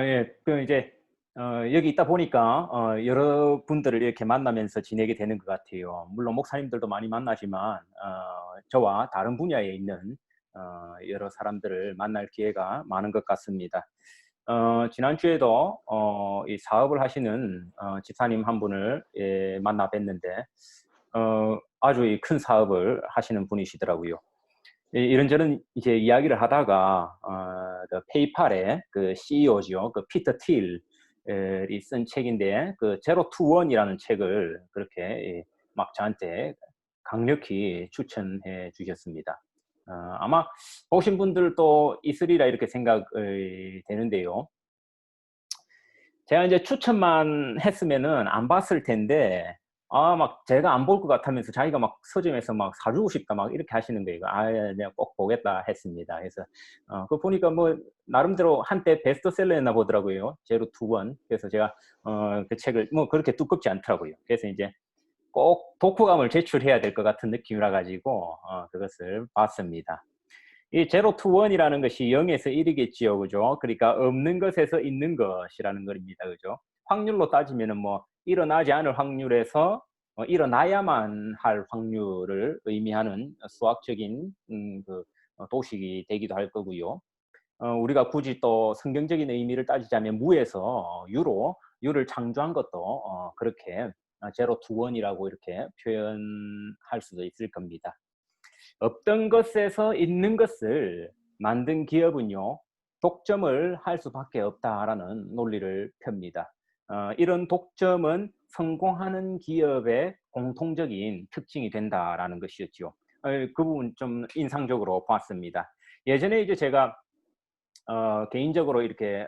예. 그 이제 여기 있다 보니까 여러 분들을 이렇게 만나면서 지내게 되는 것 같아요. 물론 목사님들도 많이 만나지만 저와 다른 분야에 있는 여러 사람들을 만날 기회가 많은 것 같습니다. 지난주에도 이 사업을 하시는 집사님 한 분을 만나 뵀는데 아주 이 큰 사업을 하시는 분이시더라고요. 이런저런 이제 이야기를 하다가 그 페이팔의 그 CEO죠. 그 피터 틸이 쓴 책인데 그 제로 투 원이라는 책을 그렇게 막 저한테 강력히 추천해 주셨습니다. 아마 보신 분들도 있으리라 이렇게 생각이 되는데요. 제가 인제 추천만 했으면은 안 봤을 텐데 막 제가 안 볼 것 같으면서 자기가 막 서점에서 막 "사 주고 싶다." 막 이렇게 하시는 거예요. 내가 꼭 보겠다." 했습니다. 그래서 그거 보니까 뭐 나름대로 한때 베스트셀러였나 보더라고요, 제로 투 원. 그래서 제가 그 책을 뭐 그렇게 두껍지 않더라고요. 그래서 인제 꼭 독후감을 제출해야 될 것 같은 느낌이라 가지고 그것을 봤습니다. 이 제로 투 원이라는 것이 0 에서 1 이겠지요. 그죠? 그러니까 없는 것에서 있는 것이라는 겁니다. 그죠? 확률로 따지면은 뭐 일어나지 않을 확률에서 일어나야만 할 확률을 의미하는 수학적인 그 도식이 되기도 할 거고요. 우리가 굳이 또 성경적인 의미를 따지자면 무에서 유를 창조한 것도 그렇게 제로 투 원이라고 이렇게 표현할 수도 있을 겁니다. 없던 것에서 있는 것을 만든 기업은요, 독점을 할 수밖에 없다라는 논리를 펴니다. 이런 독점은 성공하는 기업의 공통적인 특징이 된다라는 것이었죠. 그 부분 좀 인상적으로 봤습니다. 예전에 이제 제가 개인적으로 이렇게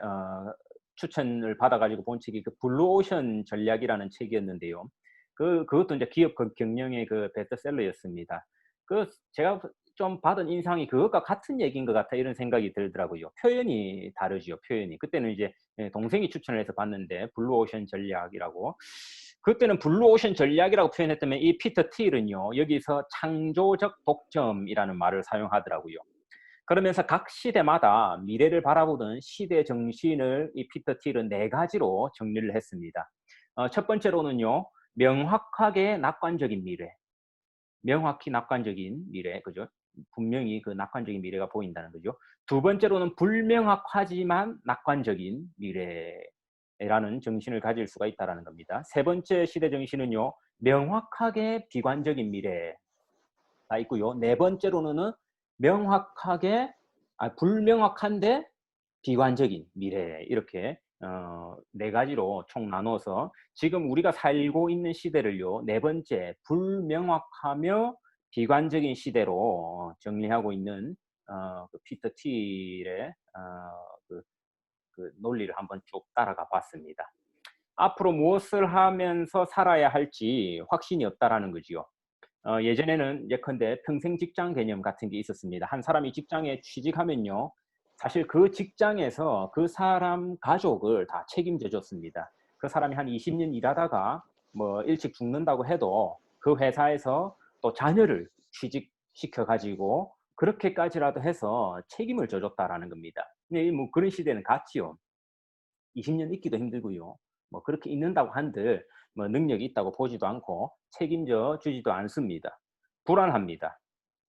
추천을 받아 가지고 본 책이 그 블루오션 전략이라는 책이었는데요. 그것도 인제 기업 경영의 그 베스트셀러였습니다. 제가 좀 받은 인상이 '그것과 같은 얘기인 것 같아.' 이런 생각이 들더라고요. 표현이 다르지요, 표현이. 그때는 이제 동생이 추천을 해서 봤는데 블루오션 전략이라고. 그때는 블루오션 전략이라고 표현했다면 이 피터 틸은요, 여기서 창조적 독점이라는 말을 사용하더라고요. 그러면서 각 시대마다 미래를 바라보던 시대 정신을 이 피터 틸은 네 가지로 정리를 했습니다. 첫 번째로는요. 명확하게 낙관적인 미래. 명확히 낙관적인 미래. 그죠? 분명히 그 낙관적인 미래가 보인다는 거죠. 두 번째로는 불명확하지만 낙관적인 미래라는 정신을 가질 수가 있다라는 겁니다. 세 번째 시대 정신은요. 명확하게 비관적인 미래가 있고요. 네 번째로는 명확하게 불명확한데 비관적인 미래 이렇게 네 가지로 총 나눠서 지금 우리가 살고 있는 시대를요. 네 번째 불명확하며 비관적인 시대로 정리하고 있는 그 피터 틸의 그 논리를 한번 쭉 따라가 봤습니다. 앞으로 무엇을 하면서 살아야 할지 확신이 없다라는 거지요. 예전에는 예컨대 평생 직장 개념 같은 게 있었습니다. 한 사람이 직장에 취직하면요. 사실 그 직장에서 그 사람 가족을 다 책임져 줬습니다. 그 사람이 한 20년 일하다가 뭐 일찍 죽는다고 해도 그 회사에서 또 자녀를 취직시켜 가지고 그렇게까지라도 해서 책임을 져 줬다라는 겁니다. 근데 뭐 그런 시대는 갔지요. 20년 있기도 힘들고요. 뭐 그렇게 있는다고 한들 뭐 능력이 있다고 보지도 않고 책임져 주지도 않습니다. 불안합니다.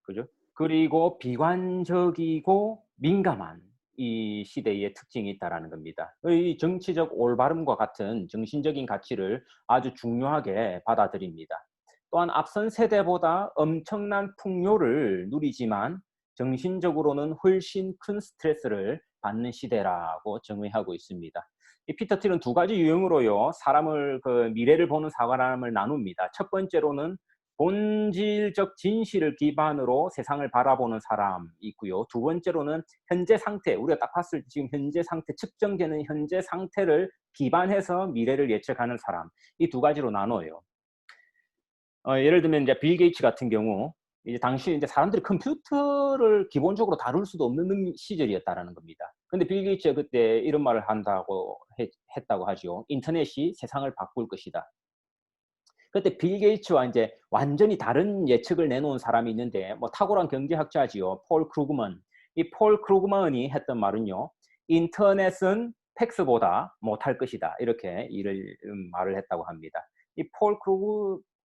그죠? 그리고 비관적이고 민감한 이 시대의 특징이 있다라는 겁니다. 이 정치적 올바름과 같은 정신적인 가치를 아주 중요하게 받아들입니다. 또한 앞선 세대보다 엄청난 풍요를 누리지만 정신적으로는 훨씬 큰 스트레스를 받는 시대라고 정의하고 있습니다. 이 피터 틸은 두 가지 유형으로요, 사람을 그 미래를 보는 사람을 나눕니다. 첫 번째로는 본질적 진실을 기반으로 세상을 바라보는 사람이 있고요. 두 번째로는 현재 상태, 우리가 딱 봤을 때 지금 현재 상태, 측정되는 현재 상태를 기반해서 미래를 예측하는 사람. 이 두 가지로 나눠요. 예를 들면 이제 빌 게이츠 같은 경우 이제 당시 이제 사람들이 컴퓨터를 기본적으로 다룰 수도 없는 시절이었다라는 겁니다. 근데 빌 게이츠가 그때 이런 말을 한다고 했다고 하죠. "인터넷이 세상을 바꿀 것이다." 그때 빌 게이츠와 인제 완전히 다른 예측을 내놓은 사람이 있는데 뭐 탁월한 경제학자지요. 폴 크루그먼. 이 폴 크루그먼이 했던 말은요. "인터넷은 팩스보다 못할 것이다. 이렇게 말을 했다고 합니다. 이 폴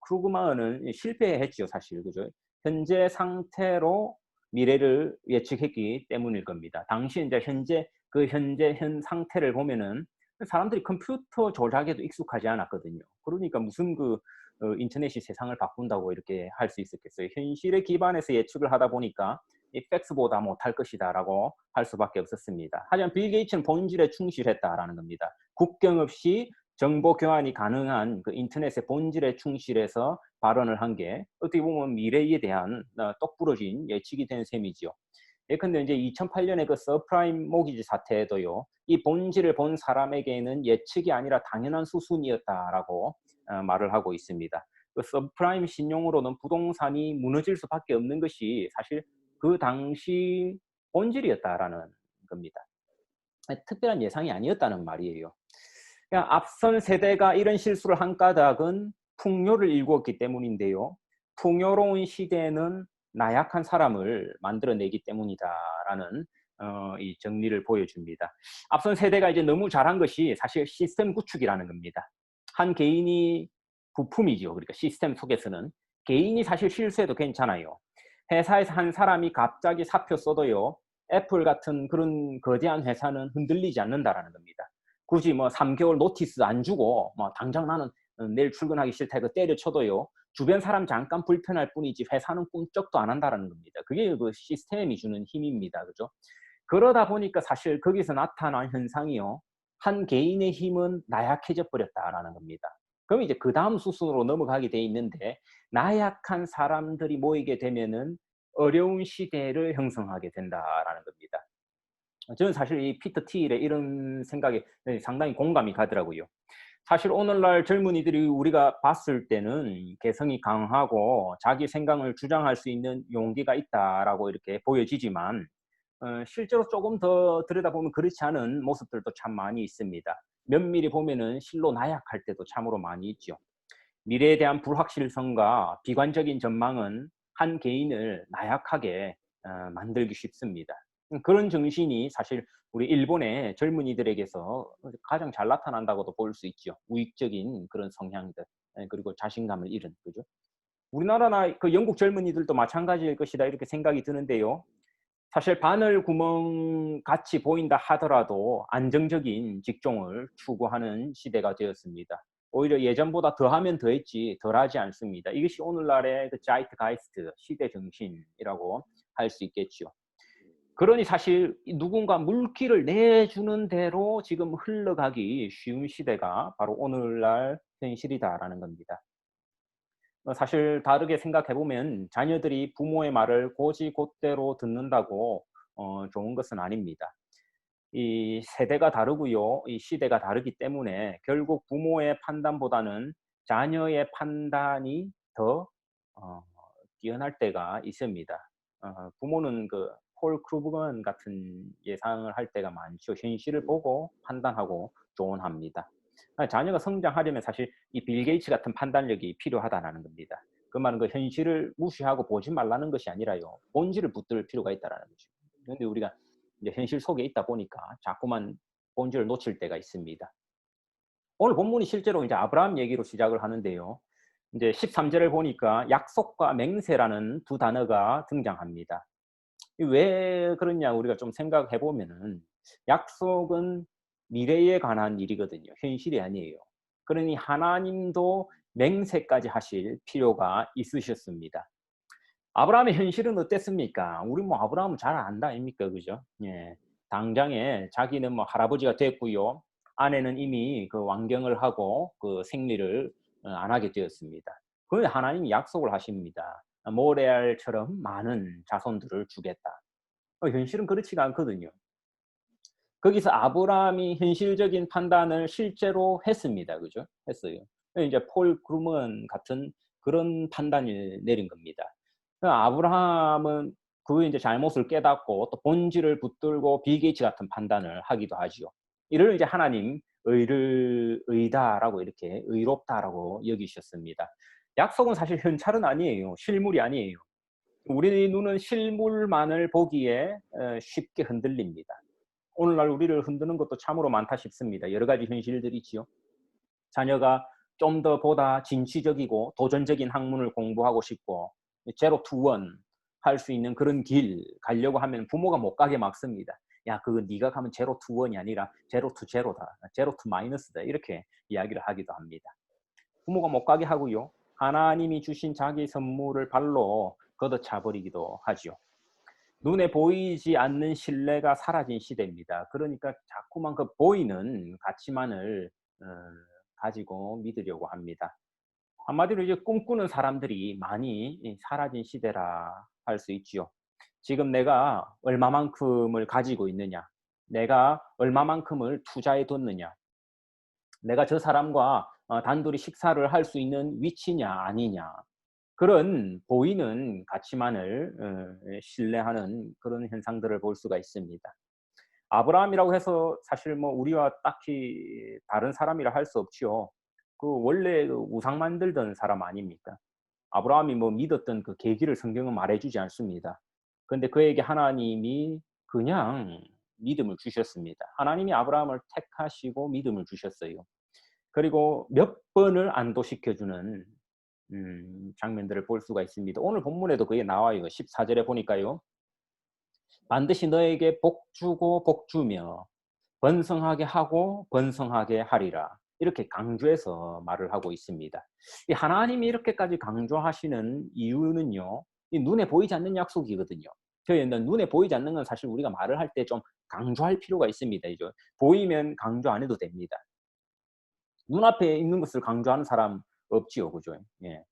크루그만은 실패했죠, 사실. 그죠? 현재 상태로 미래를 예측했기 때문일 겁니다. 당시 이제 현재 현 상태를 보면은 사람들이 컴퓨터 조작에도 익숙하지 않았거든요. 그러니까 무슨 인터넷이 세상을 바꾼다고 이렇게 할 수 있었겠어요. 현실에 기반해서 예측을 하다 보니까 이 팩스보다 못할 것이다라고 할 수밖에 없었습니다. 하지만 빌 게이츠는 본질에 충실했다라는 겁니다. 국경 없이 정보 교환이 가능한 그 인터넷의 본질에 충실해서 발언을 한 게 어떻게 보면 미래에 대한 똑부러진 예측이 된 셈이죠. 예컨대 이제 2008년에 그 서프라임 모기지 사태에도요, 이 본질을 본 사람에게는 예측이 아니라 당연한 수순이었다라고 말을 하고 있습니다. 그 서프라임 신용으로는 부동산이 무너질 수밖에 없는 것이 사실 그 당시 본질이었다라는 겁니다. 특별한 예상이 아니었다는 말이에요. 그냥 앞선 세대가 이런 실수를 한 까닭은 풍요를 일구었기 때문인데요. 풍요로운 시대에는 나약한 사람을 만들어내기 때문이다라는 이 정리를 보여줍니다. 앞선 세대가 이제 너무 잘한 것이 사실 시스템 구축이라는 겁니다. 한 개인이 부품이죠. 그러니까 시스템 속에서는 개인이 사실 실수해도 괜찮아요. 회사에서 한 사람이 갑자기 사표 써도요, 애플 같은 그런 거대한 회사는 흔들리지 않는다라는 겁니다. 굳이 뭐 3개월 노티스 안 주고 뭐 당장 나는 내일 출근하기 싫다 해서 때려쳐도요, 주변 사람 잠깐 불편할 뿐이지 회사는 꿈쩍도 안 한다라는 겁니다. 그게 그 시스템이 주는 힘입니다. 그죠? 그러다 보니까 사실 거기서 나타난 현상이요, 한 개인의 힘은 나약해져 버렸다라는 겁니다. 그럼 이제 그 다음 수순으로 넘어가게 돼 있는데, 나약한 사람들이 모이게 되면은 어려운 시대를 형성하게 된다라는 겁니다. 저는 사실 이 피터 틸의 이런 생각에 상당히 공감이 가더라고요. 사실 오늘날 젊은이들이 우리가 봤을 때는 개성이 강하고 자기 생각을 주장할 수 있는 용기가 있다라고 이렇게 보여지지만, 실제로 조금 더 들여다보면 그렇지 않은 모습들도 참 많이 있습니다. 면밀히 보면은 실로 나약할 때도 참으로 많이 있죠. 미래에 대한 불확실성과 비관적인 전망은 한 개인을 나약하게 만들기 쉽습니다. 그런 정신이 사실 우리 일본의 젊은이들에게서 가장 잘 나타난다고도 볼 수 있죠. 우익적인 그런 성향들, 그리고 자신감을 잃은, 그죠? 우리나라나 그 영국 젊은이들도 마찬가지일 것이다 이렇게 생각이 드는데요. 사실 바늘 구멍 같이 보인다 하더라도 안정적인 직종을 추구하는 시대가 되었습니다. 오히려 예전보다 더하면 더했지 덜하지 않습니다. 이것이 오늘날의 그 자이트가이스트, 시대 정신이라고 할 수 있겠죠. 그러니 사실 누군가 물기를 내주는 대로 지금 흘러가기 쉬운 시대가 바로 오늘날 현실이다라는 겁니다. 사실 다르게 생각해 보면 자녀들이 부모의 말을 곧이곧대로 듣는다고 좋은 것은 아닙니다. 이 세대가 다르고요, 이 시대가 다르기 때문에 결국 부모의 판단보다는 자녀의 판단이 더 어 뛰어날 때가 있습니다. 부모는 그 폴 크루그만 같은 예상을 할 때가 많죠. 현실을 보고 판단하고 조언합니다. 자녀가 성장하려면 사실 이 빌 게이츠 같은 판단력이 필요하다라는 겁니다. 그 말은 그 현실을 무시하고 보지 말라는 것이 아니라요, 본질을 붙들 필요가 있다라는 거죠. 그런데 우리가 이제 현실 속에 있다 보니까 자꾸만 본질을 놓칠 때가 있습니다. 오늘 본문이 실제로 이제 아브라함 얘기로 시작을 하는데요. 이제 13절을 보니까 약속과 맹세라는 두 단어가 등장합니다. 왜 그러냐 우리가 좀 생각해 보면은, 약속은 미래에 관한 일이거든요. 현실이 아니에요. 그러니 하나님도 맹세까지 하실 필요가 있으셨습니다. 아브라함의 현실은 어땠습니까? 우리 뭐 아브라함은 잘 안다 아닙니까? 그죠? 예. 당장에 자기는 뭐 할아버지가 됐고요. 아내는 이미 그 완경을 하고 그 생리를 안 하게 되었습니다. 그런데 하나님이 약속을 하십니다. 모레알처럼 많은 자손들을 주겠다. 현실은 그렇지가 않거든요. 거기서 아브라함이 현실적인 판단을 실제로 했습니다. 그죠? 했어요. 이제 폴 크루먼 같은 그런 판단을 내린 겁니다. 아브라함은 그 이제 잘못을 깨닫고 또 본질을 붙들고 빌 게이츠 같은 판단을 하기도 하지요. 이를 이제 하나님 의다라고 이렇게 의롭다라고 여기셨습니다. 약속은 사실 현찰은 아니에요. 실물이 아니에요. 우리 눈은 실물만을 보기에 쉽게 흔들립니다. 오늘날 우리를 흔드는 것도 참으로 많다 싶습니다. 여러 가지 현실들이 있지요. 자녀가 좀 더 보다 진취적이고 도전적인 학문을 공부하고 싶고 제로 투 원 할 수 있는 그런 길 가려고 하면 부모가 못 가게 막습니다. "야 그거 네가 가면 제로 투 원이 아니라 제로 투 제로다. 제로 투 마이너스다." 이렇게 이야기를 하기도 합니다. 부모가 못 가게 하고요. 하나님이 주신 자기 선물을 발로 걷어차 버리기도 하지요. 눈에 보이지 않는 신뢰가 사라진 시대입니다. 그러니까 자꾸만 그 보이는 가치만을 어 가지고 믿으려고 합니다. 한마디로 이제 꿈꾸는 사람들이 많이 사라진 시대라 할 수 있지요. 지금 내가 얼마만큼을 가지고 있느냐, 내가 얼마만큼을 투자해 뒀느냐, 내가 저 사람과 단둘이 식사를 할 수 있는 위치냐 아니냐, 그런 보이는 가치만을 신뢰하는 그런 현상들을 볼 수가 있습니다. 아브라함이라고 해서 사실 뭐 우리와 딱히 다른 사람이라 할 수 없지요. 그 원래 그 우상 만들던 사람 아닙니까? 아브라함이 뭐 믿었던 그 계기를 성경은 말해 주지 않습니다. 그런데 그에게 하나님이 그냥 믿음을 주셨습니다. 하나님이 아브라함을 택하시고 믿음을 주셨어요. 그리고 몇 번을 안도시켜 주는 장면들을 볼 수가 있습니다. 오늘 본문에도 그게 나와요. 14절에 보니까요. "반드시 너에게 복 주고 복 주며 번성하게 하고 번성하게 하리라." 이렇게 강조해서 말을 하고 있습니다. 이 하나님이 이렇게까지 강조하시는 이유는요. 이 눈에 보이지 않는 약속이거든요. 저희는 눈에 보이지 않는 건 사실 우리가 말을 할 때 좀 강조할 필요가 있습니다. 이제 보이면 강조 안 해도 됩니다. 눈앞에 있는 것을 강조하는 사람 없지요. 그죠? 예.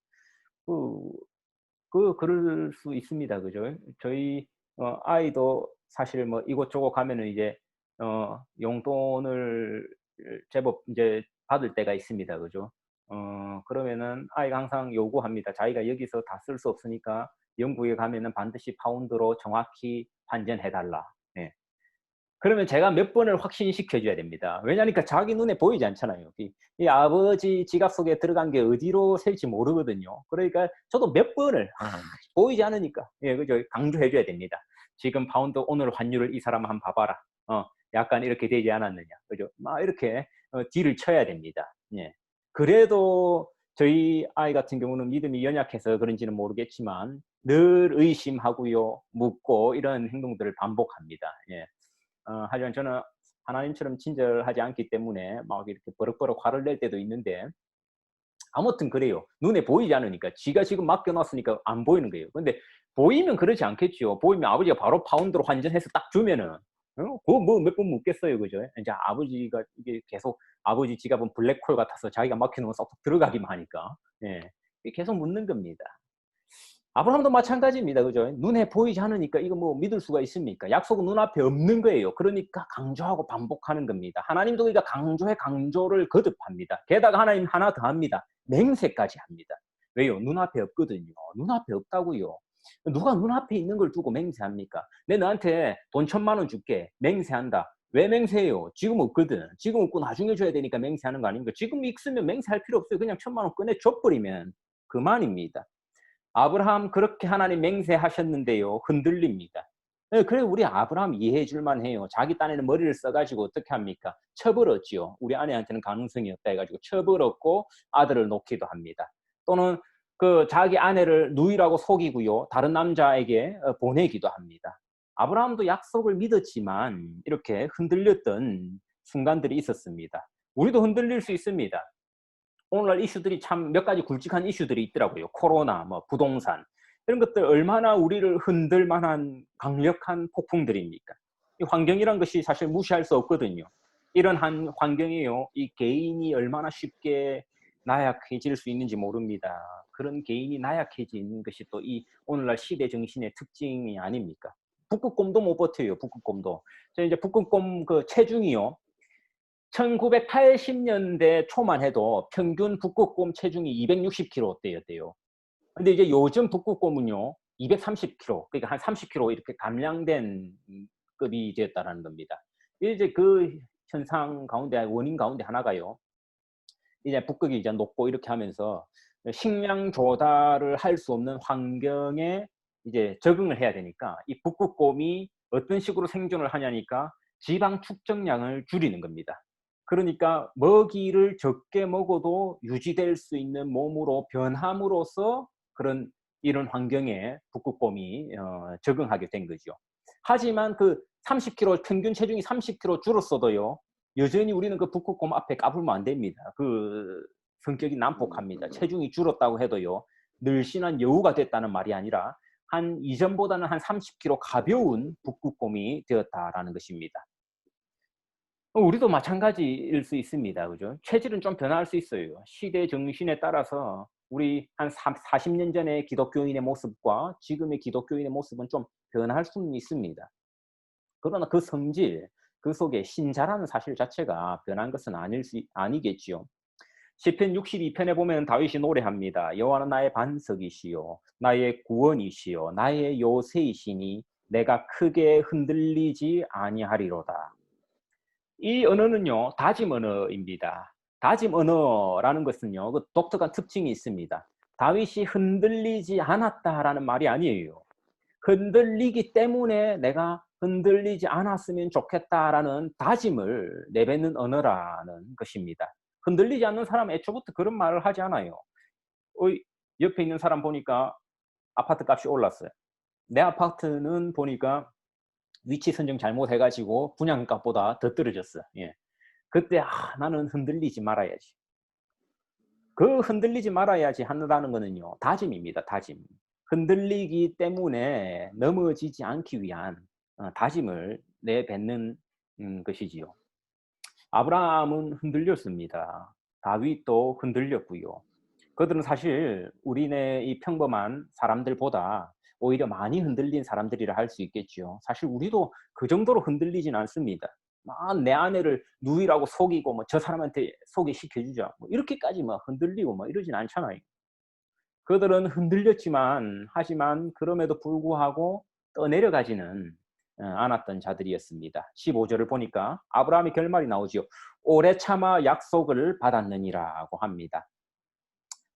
그 그럴 수 있습니다. 그죠? 저희 아이도 사실 뭐 이곳저곳 가면은 이제 용돈을 제법 인제 받을 때가 있습니다. 그죠? 그러면은 아이가 항상 요구합니다. 자기가 여기서 다 쓸 수 없으니까 "영국에 가면은 반드시 파운드로 정확히 환전해 달라." 예. 그러면 제가 몇 번을 확신시켜 줘야 됩니다. 왜냐니까 자기 눈에 보이지 않잖아요. 이 아버지 지갑 속에 들어간 게 어디로 셀지 모르거든요. 그러니까 저도 몇 번을 보이지 않으니까 예 그죠. 강조해 줘야 됩니다. "지금 파운드 오늘 환율을 이 사람 한번 봐 봐라. 약간 이렇게 되지 않았느냐." 그죠. 막 이렇게 딜을 쳐야 됩니다. 예. 그래도 저희 아이 같은 경우는 믿음이 연약해서 그런지는 모르겠지만 늘 의심하고요. 묻고 이런 행동들을 반복합니다. 예. 하지만 저는 하나님처럼 친절하지 않기 때문에 막 이렇게 버럭버럭 화를 낼 때도 있는데 아무튼 그래요. 눈에 보이지 않으니까. 지가 지금 맡겨 놨으니까 안 보이는 거예요. 근데 보이면 그러지 않겠지요. 보이면 아버지가 바로 파운드로 환전해서 딱 주면은 그거 뭐 몇 번 묻겠어요. 그죠? 인제 아버지가 이게 계속 아버지 지갑은 블랙홀 같아서 자기가 막혀 놓으면 쏙쏙 들어가기만 하니까. 예. 이게 계속 묻는 겁니다. 아브라함도 마찬가지입니다. 그죠? 눈에 보이지 않으니까 이거 뭐 믿을 수가 있습니까? 약속은 눈앞에 없는 거예요. 그러니까 강조하고 반복하는 겁니다. 하나님도 그러니까 강조에 강조를 거듭합니다. 게다가 하나님 하나 더 합니다. 맹세까지 합니다. 왜요? 눈앞에 없거든요. 눈앞에 없다고요. 누가 눈앞에 있는 걸 두고 맹세합니까? "내 너한테 돈 1,000,000원 줄게." 맹세한다. 왜 맹세해요? 지금 없거든. 지금 없고 나중에 줘야 되니까 맹세하는 거 아닙니까? 지금 있으면 맹세할 필요 없어요. 그냥 1,000,000원 꺼내 줘 버리면 그만입니다. 아브라함 그렇게 하나님 맹세하셨는데요. 흔들립니다. 예 그래 우리 아브라함 이해해 줄 만해요. 자기 딴에는 머리를 써 가지고 어떻게 합니까? 쳐버렸지요. 우리 아내한테는 가능성이 없다 해 가지고 쳐버렸고 아들을 놓기도 합니다. 또는 그 자기 아내를 누이라고 속이고요. 다른 남자에게 보내기도 합니다. 아브라함도 약속을 믿었지만 이렇게 흔들렸던 순간들이 있었습니다. 우리도 흔들릴 수 있습니다. 오늘날 이슈들이 참 몇 가지 굵직한 이슈들이 있더라고요. 코로나, 뭐 부동산 이런 것들 얼마나 우리를 흔들 만한 강력한 폭풍들입니까? 이 환경이란 것이 사실 무시할 수 없거든요. 이런 한 환경에요. 이 개인이 얼마나 쉽게 나약해질 수 있는지 모릅니다. 그런 개인이 나약해지는 것이 또 이 오늘날 시대 정신의 특징이 아닙니까? 북극곰도 못 버텨요, 북극곰도. 저 이제 북극곰 그 체중이요. 1980년대 초만 해도 평균 북극곰 체중이 260kg대였대요. 근데 이제 요즘 북극곰은요 230kg 그러니까 한 30kg 이렇게 감량된 급이 됐다라는 겁니다. 이제 그 현상 가운데 원인 가운데 하나가요. 이제 북극이 이제 녹고 이렇게 하면서 식량 조달을 할 수 없는 환경에 이제 적응을 해야 되니까 이 북극곰이 어떤 식으로 생존을 하냐니까 지방 축적량을 줄이는 겁니다. 그러니까 먹이를 적게 먹어도 유지될 수 있는 몸으로 변함으로써 그런 이런 환경에 북극곰이 적응하게 된 거죠. 하지만 그 30kg 평균 체중이 30kg 줄었어도요. 여전히 우리는 그 북극곰 앞에 까불면 안 됩니다. 그 성격이 난폭합니다. 체중이 줄었다고 해도요. 늘씬한 여우가 됐다는 말이 아니라 한 이전보다는 한 30kg 가벼운 북극곰이 되었다라는 것입니다. 우리도 마찬가지일 수 있습니다. 그죠? 체질은 좀 변화할 수 있어요. 시대 정신에 따라서 우리 한 40년 전의 기독교인의 모습과 지금의 기독교인의 모습은 좀 변할 수는 있습니다. 그러나 그 성질, 그 속에 신자라는 사실 자체가 변한 것은 아니겠지요. 시편 62편에 보면 다윗이 노래합니다. 여호와는 나의 반석이시요 나의 구원이시요 나의 요새이시니 내가 크게 흔들리지 아니하리로다. 이 언어는요, 다짐 언어입니다. 다짐 언어라는 것은요, 그 독특한 특징이 있습니다. 다윗이 흔들리지 않았다라는 말이 아니에요. 흔들리기 때문에 내가 흔들리지 않았으면 좋겠다라는 다짐을 내뱉는 언어라는 것입니다. 흔들리지 않는 사람은 애초부터 그런 말을 하지 않아요. 옆에 있는 사람 보니까 아파트 값이 올랐어요. 내 아파트는 보니까 위치 선정 잘못해 가지고 분양값보다 더 떨어졌어. 예. 그때 '나는 흔들리지 말아야지.' 그 흔들리지 말아야지 한다는 거는요, 다짐입니다, 다짐. 흔들리기 때문에 넘어지지 않기 위한 다짐을 내뱉는 것이지요. 아브라함은 흔들렸습니다. 다윗도 흔들렸고요. 그들은 사실 우리네 이 평범한 사람들보다 오히려 많이 흔들린 사람들이라 할 수 있겠지요. 사실 우리도 그 정도로 흔들리진 않습니다. 막 내 아내를 누이라고 속이고 뭐 '저 사람한테 소개시켜 주자.' 뭐 이렇게까지 막 흔들리고 뭐 이러진 않잖아요. 그들은 흔들렸지만 하지만 그럼에도 불구하고 떠내려가지는 않았던 자들이었습니다. 15절을 보니까 아브라함의 결말이 나오지요. "오래 참아 약속을 받았느니라."고 합니다.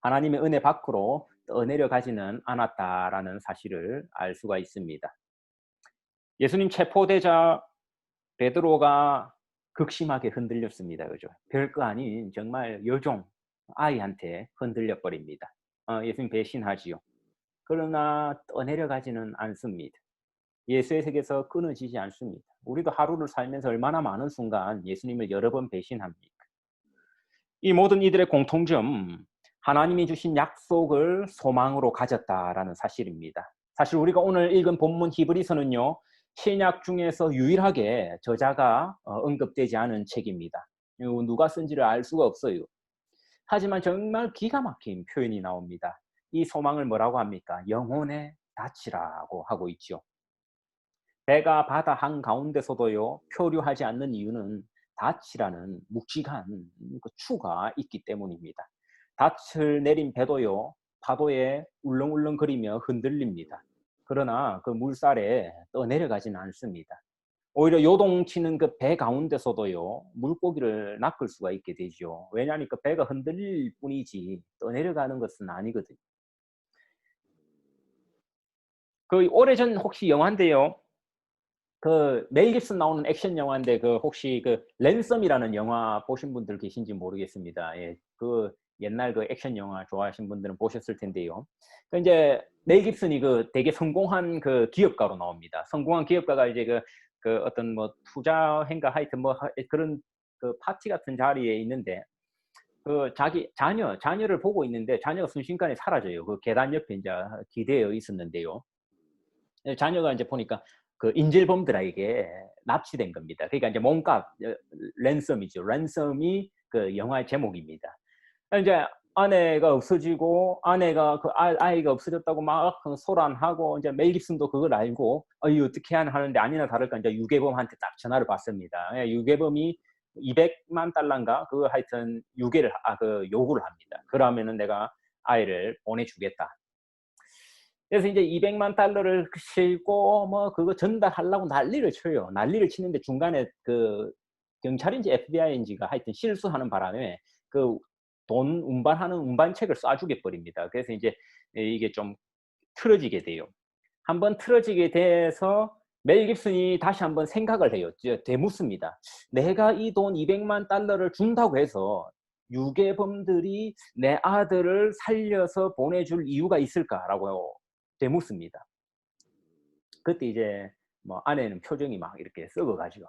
하나님의 은혜 밖으로 떠내려가지는 않았다라는 사실을 알 수가 있습니다. 예수님 체포되자 베드로가 극심하게 흔들렸습니다. 그죠? 별거 아닌 정말 여종 아이한테 흔들려 버립니다. 예수님 배신하지요. 그러나 떠내려가지는 않습니다. 예수의 세계에서 끊어지지 않습니다. 우리도 하루를 살면서 얼마나 많은 순간 예수님을 여러 번 배신합니까? 이 모든 이들의 공통점, 하나님이 주신 약속을 소망으로 가졌다라는 사실입니다. 사실 우리가 오늘 읽은 본문 히브리서는요, 신약 중에서 유일하게 저자가 언급되지 않은 책입니다. 누가 쓴지를 알 수가 없어요. 하지만 정말 기가 막힌 표현이 나옵니다. 이 소망을 뭐라고 합니까? 영혼의 닻이라고 하고 있죠. 배가 바다 한가운데서도요, 표류하지 않는 이유는 닻이라는 묵직한 그 추가 있기 때문입니다. 닻을 내린 배도요, 파도에 울렁울렁거리며 흔들립니다. 그러나 그 물살에 떠내려가지는 않습니다. 오히려 요동치는 그 배 가운데서도요, 물고기를 낚을 수가 있게 되죠. 왜냐하면 그 배가 흔들릴 뿐이지 떠내려가는 것은 아니거든요. 그 오래전 혹시 영화인데요. 그 멜 깁슨 나오는 액션 영화인데 그 혹시 그 랜섬이라는 영화 보신 분들 계신지 모르겠습니다. 예. 그 옛날 그 액션 영화 좋아하시는 분들은 보셨을 텐데요. 그 인제 멜 깁슨이 그 되게 성공한 그 기업가로 나옵니다. 성공한 기업가가 이제 그 어떤 뭐 투자회인가 하여튼 뭐 그런 그 파티 같은 자리에 있는데 그 자기 자녀를 보고 있는데 자녀가 순식간에 사라져요. 그 계단 옆에 인제 기대어 있었는데요. 예, 자녀가 인제 보니까 그 인질범들에게 납치된 겁니다. 그러니까 인제 몸값 랜섬이죠. 랜섬이 그 영화의 제목입니다. 인제 아내가 없어지고 아내가 그 아이가 없어졌다고 막 소란하고 인제 멜 깁슨도 그걸 알고 '이 어떻게 하나.' 하는데 아니나 다를까 인제 유괴범한테 딱 전화를 받습니다. 예, 유괴범이 200만 달러인가 그거 하여튼 그 요구를 합니다. "그러면은 내가 아이를 보내 주겠다." 그래서 이제 200만 달러를 싣고 뭐 그거 전달하려고 난리를 쳐요. 난리를 치는데 중간에 그 경찰인지 FBI인지가 하여튼 실수하는 바람에 그 돈 운반하는 운반책을 쏴 죽여 버립니다. 그래서 이제 이게 좀 틀어지게 돼요. 한번 틀어지게 돼서 멜 깁슨이 다시 한번 생각을 해요. 되묻습니다. '내가 이 돈 200만 달러를 준다고 해서 유괴범들이 내 아들을 살려서 보내줄 이유가 있을까?'라고 되묻습니다. 그때 이제 뭐 아내는 표정이 막 이렇게 썩어 가지고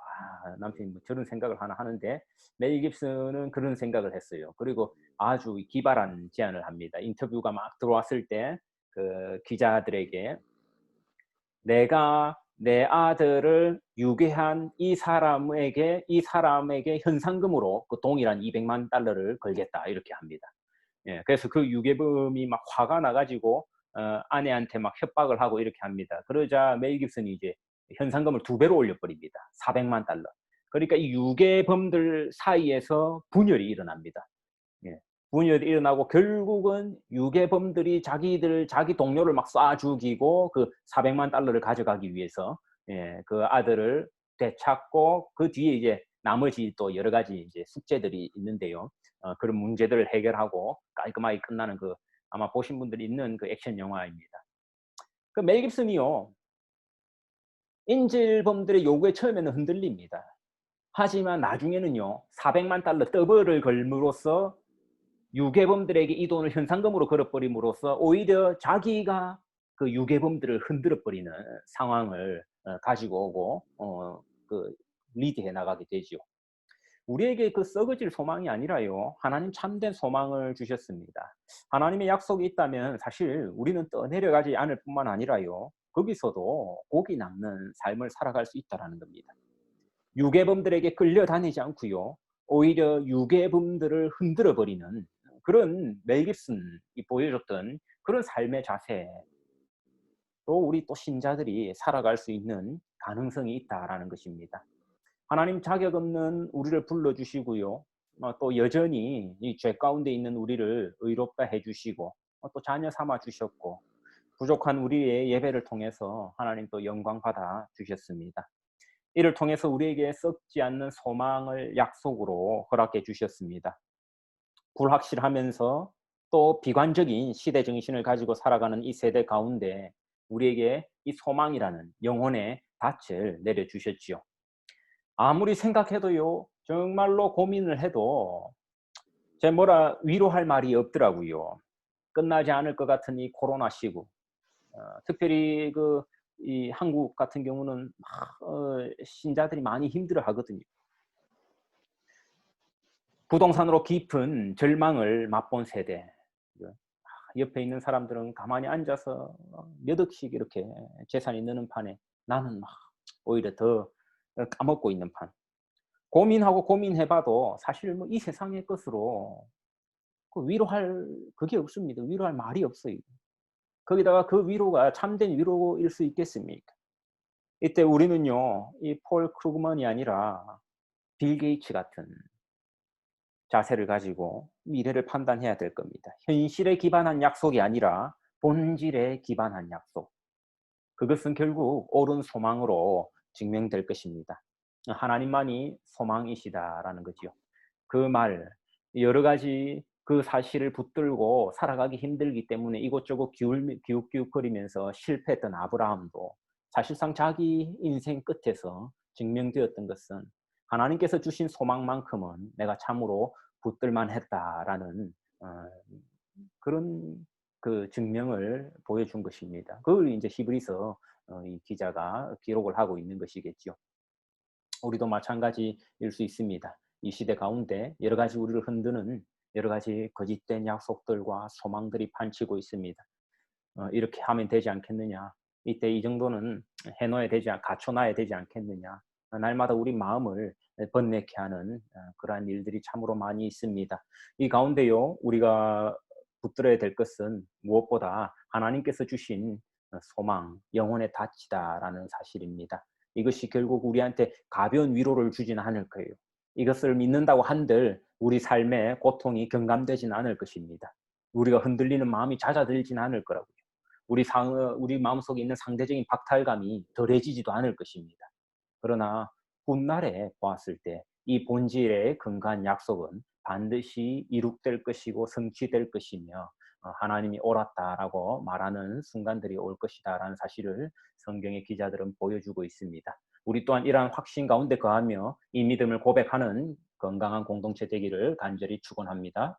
남편이 뭐 저런 생각을 하나 하는데, 멜 깁슨은 그런 생각을 했어요. 그리고 아주 기발한 제안을 합니다. 인터뷰가 막 들어왔을 때 그 기자들에게 "내가 내 아들을 유괴한 이 사람에게 현상금으로 그 동일한 200만 달러를 걸겠다." 이렇게 합니다. 예. 그래서 그 유괴범이 막 화가 나 가지고 아내한테 막 협박을 하고 이렇게 합니다. 그러자 멜 깁슨이 이제 현상금을 2배로 올려 버립니다. 400만 달러. 그러니까 이 유괴범들 사이에서 분열이 일어납니다. 예. 분열이 일어나고 결국은 유괴범들이 자기 동료를 막 쏴 죽이고 그 400만 달러를 가져가기 위해서, 그 아들을 되찾고, 그 뒤에 이제 나머지 또 여러 가지 이제 숙제들이 있는데요. 그런 문제들을 해결하고 깔끔하게 끝나는, 그 아마 보신 분들이 있는 그 액션 영화입니다. 그 멜 깁슨이요, 인질범들의 요구에 처음에는 흔들립니다. 하지만 나중에는요, 400만 달러 더블을 걸므로써 유괴범들에게 이 돈을 현상금으로 걸어 버림으로써 오히려 자기가 그 유괴범들을 흔들어 버리는 상황을 가지고 오고 그 리드해 나가게 되지요. 우리에게 그 썩어질 소망이 아니라요, 하나님 참된 소망을 주셨습니다. 하나님의 약속이 있다면 사실 우리는 떠내려가지 않을 뿐만 아니라요, 거기서도 복이 남는 삶을 살아갈 수 있다라는 겁니다. 유괴범들에게 끌려다니지 않고요, 오히려 유괴범들을 흔들어 버리는 그런 멜 깁슨이 보여줬던 그런 삶의 자세로 우리 또 신자들이 살아갈 수 있는 가능성이 있다라는 것입니다. 하나님 자격 없는 우리를 불러 주시고요, 또 여전히 이 죄 가운데 있는 우리를 의롭다 해 주시고, 또 자녀 삼아 주셨고, 부족한 우리의 예배를 통해서 하나님 또 영광 받아 주셨습니다. 이를 통해서 우리에게 썩지 않는 소망을 약속으로 허락해 주셨습니다. 불확실하면서 또 비관적인 시대 정신을 가지고 살아가는 이 세대 가운데 우리에게 이 소망이라는 영혼의 닻을 내려 주셨지요. 아무리 생각해도요, 정말로 고민을 해도 제 뭐라 위로할 말이 없더라고요. 끝나지 않을 것 같은 이 코로나 시국. 특별히 이 한국 같은 경우는 막 신자들이 많이 힘들어하거든요. 부동산으로 깊은 절망을 맛본 세대. 그 옆에 있는 사람들은 가만히 앉아서 몇 억씩 이렇게 재산이 느는 판에 나는 막 오히려 더 까먹고 있는 판. 고민하고 고민해 봐도 사실 뭐 이 세상의 것으로 그 위로할 그게 없습니다. 위로할 말이 없어요. 거기다가 그 위로가 참된 위로일 수 있겠습니까? 이때 우리는요, 이 폴 크루그먼이 아니라 빌 게이츠 같은 자세를 가지고 미래를 판단해야 될 겁니다. 현실에 기반한 약속이 아니라 본질에 기반한 약속. 그것은 결국 옳은 소망으로 증명될 것입니다. 하나님만이 소망이시다라는 거지요. 그 말, 여러 가지 그 사실을 붙들고 살아가기 힘들기 때문에 이곳저곳 기웃기웃거리면서 실패했던 아브라함도 사실상 자기 인생 끝에서 증명되었던 것은 하나님께서 주신 소망만큼은 내가 참으로 붙들만 했다라는 어 그런 그 증명을 보여준 것입니다. 그걸 이제 히브리서 이 기자가 기록을 하고 있는 것이겠죠. 우리도 마찬가지일 수 있습니다. 이 시대 가운데 여러 가지 우리를 흔드는 여러 가지 거짓된 약속들과 소망들이 판치고 있습니다. 이렇게 하면 되지 않겠느냐. 이때 이 정도는 갖춰 놔야 되지 않겠느냐. 날마다 우리 마음을 번뇌케 하는 그러한 일들이 참으로 많이 있습니다. 이 가운데요, 우리가 붙들어야 될 것은 무엇보다 하나님께서 주신 소망, 영혼의 닻이다라는 사실입니다. 이것이 결국 우리한테 가벼운 위로를 주지는 않을 거예요. 이것을 믿는다고 한들 우리 삶에 고통이 경감되지는 않을 것입니다. 우리가 흔들리는 마음이 잦아들지는 않을 거라고요. 우리 마음속에 있는 상대적인 박탈감이 덜해지지도 않을 것입니다. 그러나 훗날에 보았을 때 이 본질의 근간 약속은 반드시 이룩될 것이고 성취될 것이며, 하나님이 옳았다라고 말하는 순간들이 올 것이다라는 사실을 성경의 기자들은 보여주고 있습니다. 우리 또한 이러한 확신 가운데 거하며 이 믿음을 고백하는 건강한 공동체 되기를 간절히 축원합니다.